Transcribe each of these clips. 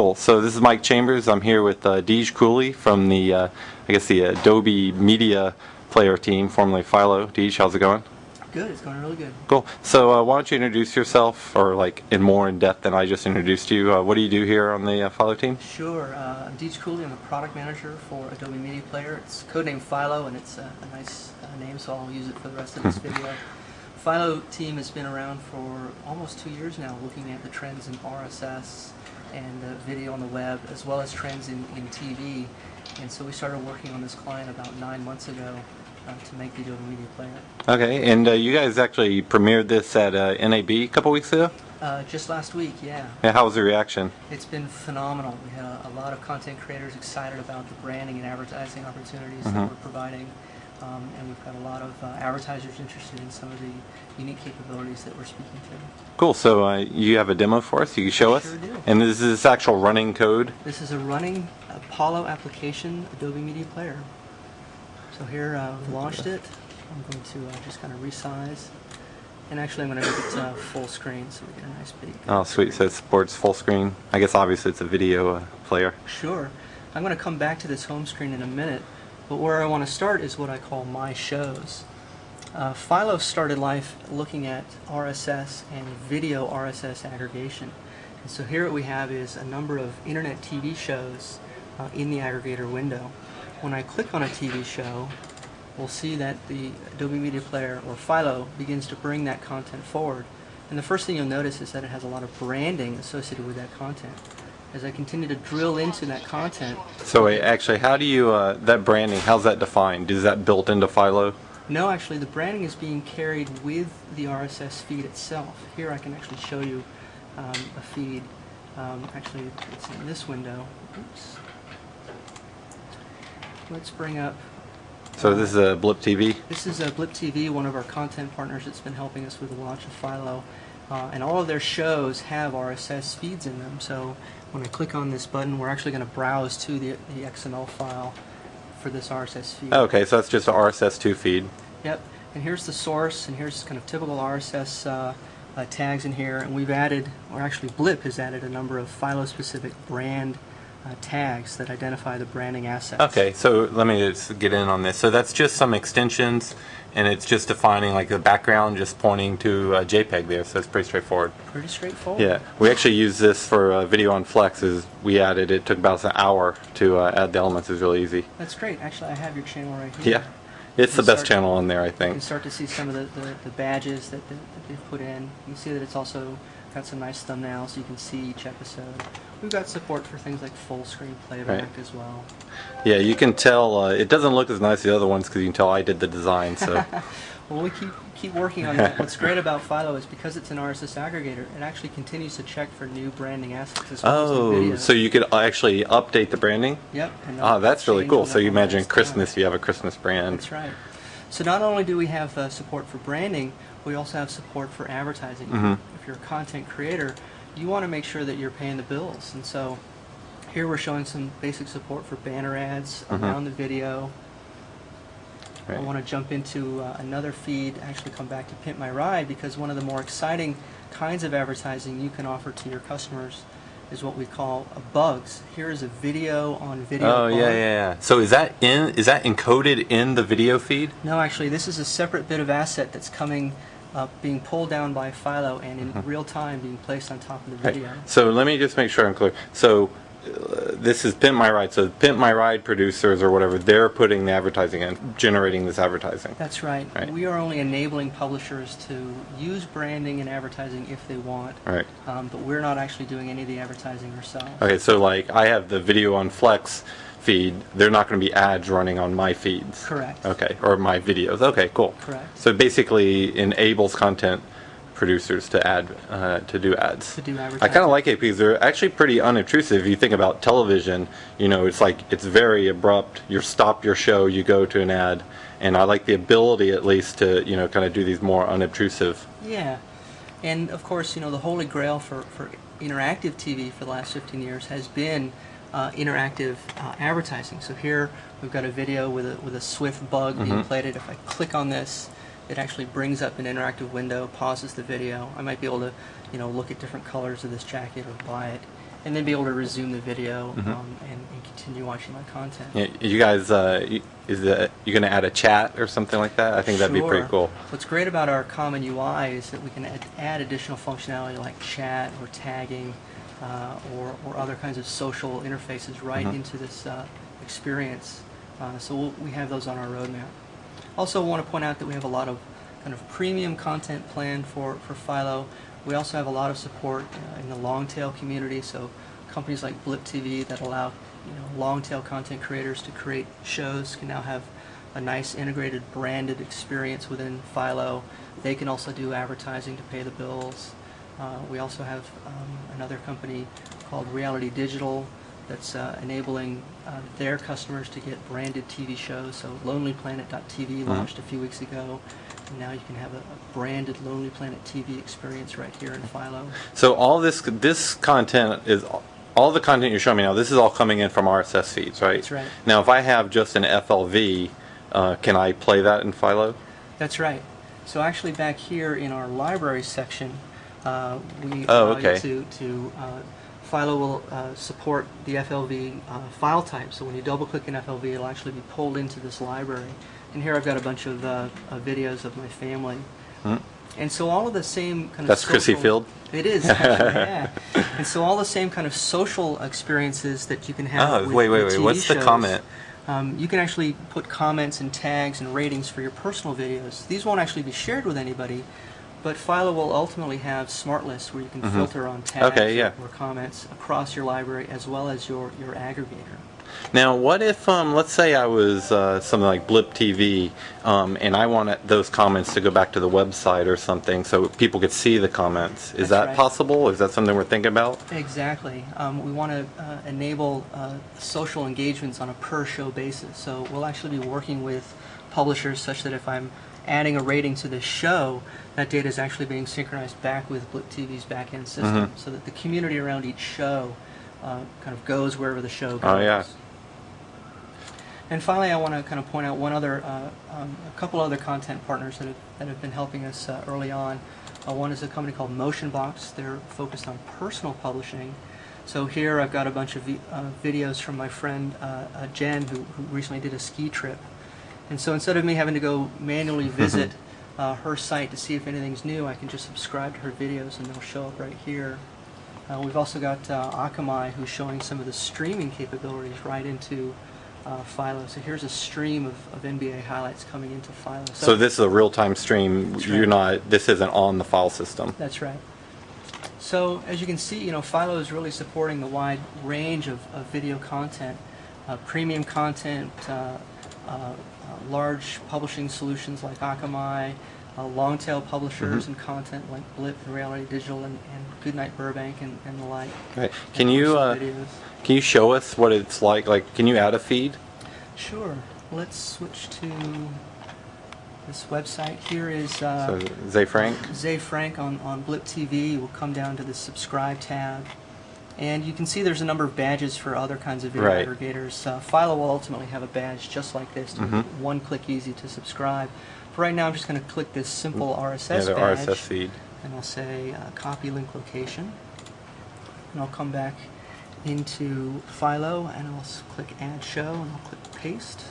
Cool. So this is Mike Chambers. I'm here with Deeje Cooley from the, I guess the Adobe Media Player team, formerly Philo. Deeje, how's it going? Good. It's going really good. Cool. So why don't you introduce yourself, or like in more in depth than I just introduced you? What do you do here on the Philo team? Sure. I'm Deeje Cooley. I'm a product manager for Adobe Media Player. It's codenamed Philo, and it's a nice name, so I'll use it for the rest of this video. Philo team has been around for almost 2 years now, looking at the trends in RSS and video on the web, as well as trends in TV. And so we started working on this client about 9 months ago to make the Adobe Media Player. Okay, and you guys actually premiered this at NAB a couple weeks ago? Just last week, yeah. Yeah, how was the reaction? It's been phenomenal. We had a lot of content creators excited about the branding and advertising opportunities that we're providing. And we've got a lot of advertisers interested in some of the unique capabilities that we're speaking to. Cool. So you have a demo for us? You can show us? Sure do. And this is actual running code? This is a running Apollo application, Adobe Media Player. So here I've launched it. I'm going to just kind of resize. And actually I'm going to make it full screen so we get a nice big... Oh, sweet. So it supports full screen. I guess obviously it's a video player. Sure. I'm going to come back to this home screen in a minute. But where I want to start is what I call My Shows. Philo started life looking at RSS and video RSS aggregation. And so here what we have is a number of internet TV shows in the aggregator window. When I click on a TV show, we'll see that the Adobe Media Player, or Philo, begins to bring that content forward. And the first thing you'll notice is that it has a lot of branding associated with that content. As I continue to drill into that content. So wait, actually, how do you, that branding, how's that defined? Is that built into Philo? No, actually, the branding is being carried with the RSS feed itself. Here I can actually show you a feed. Actually, it's in this window. Oops. Let's bring up... So this is a Blip TV? This is a Blip TV, one of our content partners that's been helping us with the launch of Philo. And all of their shows have RSS feeds in them. So when I click on this button, we're actually going to browse to the XML file for this RSS feed. Okay, so that's just an RSS2 feed. Yep. And here's the source, and here's kind of typical RSS tags in here. And we've added, or actually Blip has added, a number of Philo-specific brand tags that identify the branding assets. Okay, so let me just get in on this. So that's just some extensions, and it's just defining like the background, just pointing to JPEG there, so it's pretty straightforward. Pretty straightforward. Yeah, we actually use this for video on Flex. We added it. Took about an hour to add the elements. It was really easy. That's great. Actually, I have your channel right here. Yeah, it's the best channel on there, I think. You can start to see some of the badges that they've put in. You can see that it's also got some nice thumbnails, so you can see each episode. We've got support for things like full screen playback as well. Yeah, you can tell it doesn't look as nice as the other ones because you can tell I did the design. So. Well, we keep working on that. What's great about Philo is because it's an RSS aggregator, it actually continues to check for new branding assets as well as new videos. So you could actually update the branding? Yep. Oh, that's really cool. So you imagine Christmas, you have a Christmas brand. That's right. So not only do we have support for branding, we also have support for advertising. If you're a content creator, you want to make sure that you're paying the bills. And so here we're showing some basic support for banner ads around the video. I want to jump into another feed, actually come back to Pimp My Ride, because one of the more exciting kinds of advertising you can offer to your customers is what we call a bugs. Here is a video on video. Oh, yeah. So is that encoded in the video feed? No, actually, this is a separate bit of asset that's coming being pulled down by Philo and in real time being placed on top of the video. So let me just make sure I'm clear. So this is Pimp My Ride. So Pimp My Ride producers or whatever, they're putting the advertising in, generating this advertising. That's right. We are only enabling publishers to use branding and advertising if they want. But we're not actually doing any of the advertising ourselves. Okay, so like I have the video on Flex feed, they're not going to be ads running on my feeds. Correct. Okay, or my videos. Okay, cool. Correct. So it basically enables content producers to do ads. To do advertising. I kind of like it because they're actually pretty unobtrusive. If you think about television, it's like it's very abrupt. You stop your show, you go to an ad, and I like the ability at least to kind of do these more unobtrusive. Yeah, and of course the holy grail for interactive TV for the last 15 years has been interactive advertising. So here we've got a video with a Swift bug being played. If I click on this, it actually brings up an interactive window, pauses the video. I might be able to look at different colors of this jacket or buy it. and then be able to resume the video and continue watching my content. Yeah, you guys, you going to add a chat or something like that? I think that'd be pretty cool. What's great about our common UI is that we can add additional functionality like chat or tagging or other kinds of social interfaces right into this experience. So we have those on our roadmap. Also want to point out that we have a lot of kind of premium content planned for Philo. We also have a lot of support in the long tail community, so companies like Blip TV that allow long tail content creators to create shows can now have a nice integrated branded experience within Philo. They can also do advertising to pay the bills. We also have another company called Reality Digital that's enabling their customers to get branded TV shows. So LonelyPlanet.tv launched a few weeks ago. And now you can have a branded Lonely Planet TV experience right here in Philo. So all this content is, all the content you're showing me now, this is all coming in from RSS feeds, right? That's right. Now if I have just an FLV, can I play that in Philo? That's right. So actually back here in our library section, we allow you to Philo will support the FLV file type. So when you double click an FLV, it'll actually be pulled into this library. And here I've got a bunch of videos of my family. And so all of the same kind of That's Chrissy Field? It is, actually, yeah. And so all the same kind of social experiences that you can have with wait. TV What's shows, the comment? You can actually put comments and tags and ratings for your personal videos. These won't actually be shared with anybody, but Philo will ultimately have smart lists where you can filter on tags or comments across your library as well as your aggregator. Now, what if, let's say I was something like Blip TV, and I wanted those comments to go back to the website or something so people could see the comments. Is that possible? Is that something we're thinking about? Exactly. We want to enable social engagements on a per-show basis. So we'll actually be working with publishers such that if I'm adding a rating to this show, that data is actually being synchronized back with Blip TV's back-end system so that the community around each show kind of goes wherever the show goes. Oh, yeah. And finally, I want to kind of point out a couple other content partners that have been helping us early on. One is a company called MotionBox. They're focused on personal publishing. So here I've got a bunch of videos from my friend Jen, who recently did a ski trip. And so instead of me having to go manually visit her site to see if anything's new, I can just subscribe to her videos and they'll show up right here. We've also got Akamai, who's showing some of the streaming capabilities right into Philo. So here's a stream of NBA highlights coming into Philo. So this is a real-time stream. Right. This isn't on the file system. That's right. So as you can see, Philo is really supporting the wide range of video content, premium content, large publishing solutions like Akamai, long-tail publishers and content like Blip and Reality Digital and Goodnight Burbank and the like. Right. Can you show us what it's like? Like, can you add a feed? Sure. Let's switch to this website. Here is so Zay Frank. Zay Frank on Blip TV. We'll come down to the subscribe tab. And you can see there's a number of badges for other kinds of video aggregators. Philo will ultimately have a badge just like this, to make it one-click easy to subscribe. For right now, I'm just going to click this simple RSS badge. RSS feed. And I'll say copy link location. And I'll come back into Philo and I'll click add show and I'll click paste.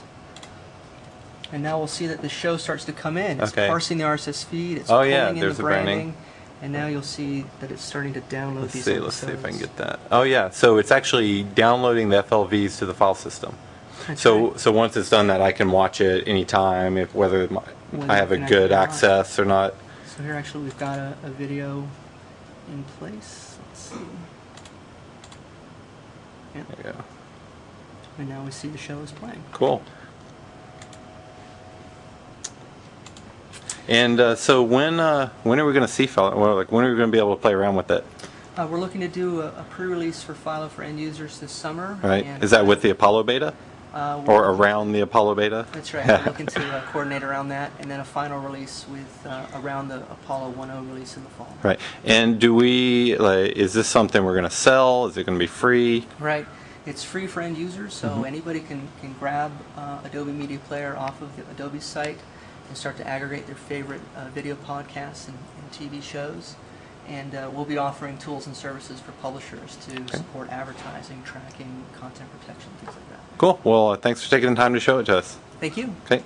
And now we'll see that the show starts to come in. It's parsing the RSS feed, it's pulling in the branding. And now you'll see that it's starting to download these episodes. Let's see if I can get that. Oh yeah, so it's actually downloading the FLVs to the file system. So once it's done that, I can watch it anytime, whether I have a good access or not. So here actually we've got a video in place. Let's see. Yep. There you go. And now we see the show is playing. Cool. And so when are we going to see Philo? Well, like when are we going to be able to play around with it? We're looking to do a pre-release for Philo for end users this summer. Right. Is that with the Apollo beta? Or around the Apollo beta? That's right. We're looking to coordinate around that, and then a final release with around the Apollo 1.0 release in the fall. Right. And is this something we're going to sell? Is it going to be free? Right. It's free for end users, so anybody can grab Adobe Media Player off of the Adobe site and start to aggregate their favorite video podcasts and TV shows. and we'll be offering tools and services for publishers to support advertising, tracking, content protection, things like that. Cool. Well, thanks for taking the time to show it to us. Thank you. Okay.